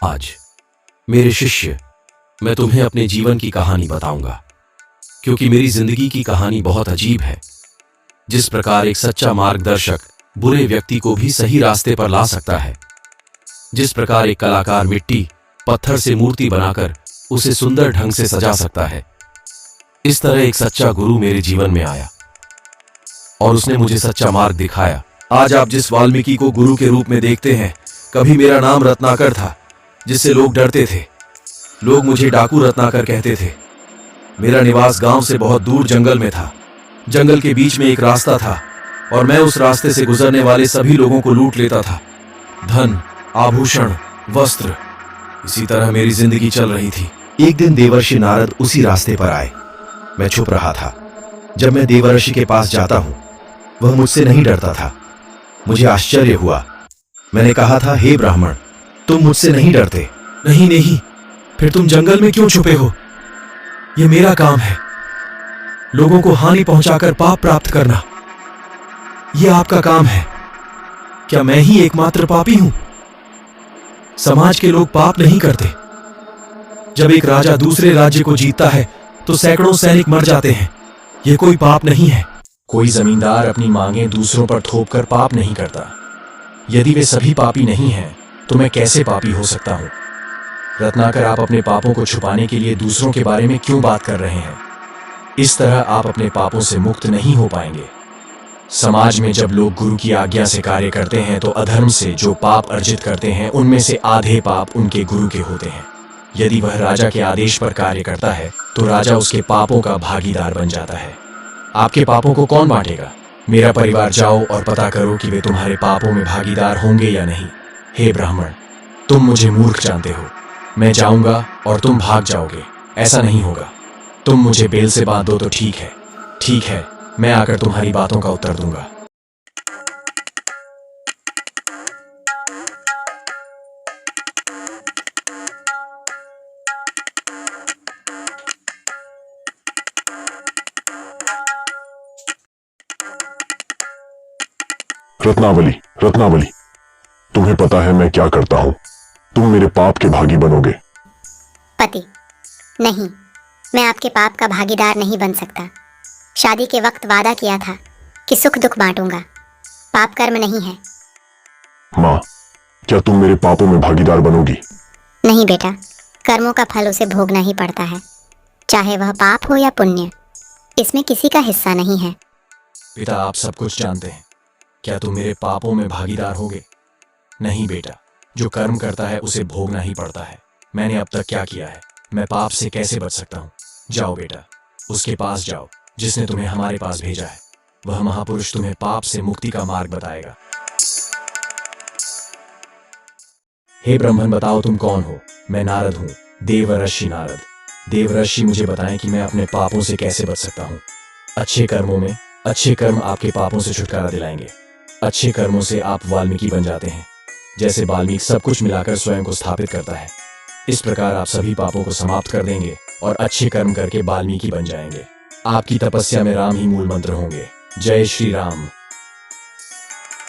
आज मेरे शिष्य, मैं तुम्हें अपने जीवन की कहानी बताऊंगा, क्योंकि मेरी जिंदगी की कहानी बहुत अजीब है। जिस प्रकार एक सच्चा मार्गदर्शक बुरे व्यक्ति को भी सही रास्ते पर ला सकता है, जिस प्रकार एक कलाकार मिट्टी पत्थर से मूर्ति बनाकर उसे सुंदर ढंग से सजा सकता है, इस तरह एक सच्चा गुरु मेरे जीवन में आया और उसने मुझे सच्चा मार्ग दिखाया। आज आप जिस वाल्मीकि को गुरु के रूप में देखते हैं, कभी मेरा नाम रत्नाकर था, जिससे लोग डरते थे। लोग मुझे डाकू रत्नाकर कहते थे। मेरा निवास गांव से बहुत दूर जंगल में था। जंगल के बीच में एक रास्ता था और मैं उस रास्ते से गुजरने वाले सभी लोगों को लूट लेता था। धन, आभूषण, वस्त्र, इसी तरह मेरी जिंदगी चल रही थी। एक दिन देवर्षि नारद उसी रास्ते पर आए। मैं छुप रहा था। जब मैं देवर्षि के पास जाता हूं, वह मुझसे नहीं डरता था। मुझे आश्चर्य हुआ। मैंने कहा था, हे ब्राह्मण, तुम मुझसे नहीं डरते? नहीं नहीं, फिर तुम जंगल में क्यों छुपे हो? यह मेरा काम है, लोगों को हानि पहुंचाकर पाप प्राप्त करना। यह आपका काम है। क्या मैं ही एकमात्र पापी हूं? समाज के लोग पाप नहीं करते। जब एक राजा दूसरे राज्य को जीतता है तो सैकड़ों सैनिक मर जाते हैं। यह कोई पाप नहीं है। कोई जमींदार अपनी मांगें दूसरों पर थोपकर पाप नहीं करता। यदि वे सभी पापी नहीं हैं, तो मैं कैसे पापी हो सकता हूं? रत्नाकर, आप अपने पापों को छुपाने के लिए दूसरों के बारे में क्यों बात कर रहे हैं? इस तरह आप अपने पापों से मुक्त नहीं हो पाएंगे। समाज में जब लोग गुरु की आज्ञा से कार्य करते हैं तो अधर्म से जो पाप अर्जित करते हैं, उनमें से आधे पाप उनके गुरु के होते हैं। यदि वह राजा के आदेश पर कार्य करता है तो राजा उसके पापों का भागीदार बन जाता है। आपके पापों को कौन बांटेगा? मेरा परिवार जाओ और पता करो कि वे तुम्हारे पापों में भागीदार होंगे या नहीं। हे ब्राह्मण, तुम मुझे मूर्ख जानते हो। मैं जाऊंगा और तुम भाग जाओगे, ऐसा नहीं होगा। तुम मुझे बेल से बांध दो तो ठीक है। ठीक है, मैं आकर तुम्हारी बातों का उत्तर दूंगा। रत्नावली, रत्नावली, तुम्हें पता है मैं क्या करता हूं? तुम मेरे पाप के भागी बनोगे। पति, नहीं, मैं आपके पाप का भागीदार नहीं बन सकता। शादी के वक्त वादा किया था कि सुख दुख बांटूंगा। पाप कर्म नहीं है। माँ, क्या तुम मेरे पापों में भागीदार बनोगी? नहीं बेटा, कर्मों का फल उसे भोगना ही पड़ता है, चाहे वह पाप हो या पुण्य। इसमें किसी का हिस्सा नहीं है। पिता, आप सब कुछ जानते हैं। क्या तुम मेरे पापों में भागीदार होगे? नहीं बेटा, जो कर्म करता है उसे भोगना ही पड़ता है। मैंने अब तक क्या किया है? मैं पाप से कैसे बच सकता हूँ? जाओ बेटा, उसके पास जाओ जिसने तुम्हें हमारे पास भेजा है। वह महापुरुष तुम्हें पाप से मुक्ति का मार्ग बताएगा। हे ब्राह्मण, बताओ तुम कौन हो? मैं नारद हूँ, देवर्षि नारद। देवर्षि, मुझे बताएं कि मैं अपने पापों से कैसे बच सकता हूँ। अच्छे कर्मों में अच्छे कर्म आपके पापों से छुटकारा दिलाएंगे। अच्छे कर्मों से आप वाल्मीकि बन जाते हैं। जैसे वाल्मीकि सब कुछ मिलाकर स्वयं को स्थापित करता है, इस प्रकार आप सभी पापों को समाप्त कर देंगे और अच्छे कर्म करके वाल्मीकि बन जाएंगे। आपकी तपस्या में राम ही मूल मंत्र होंगे। जय श्री राम।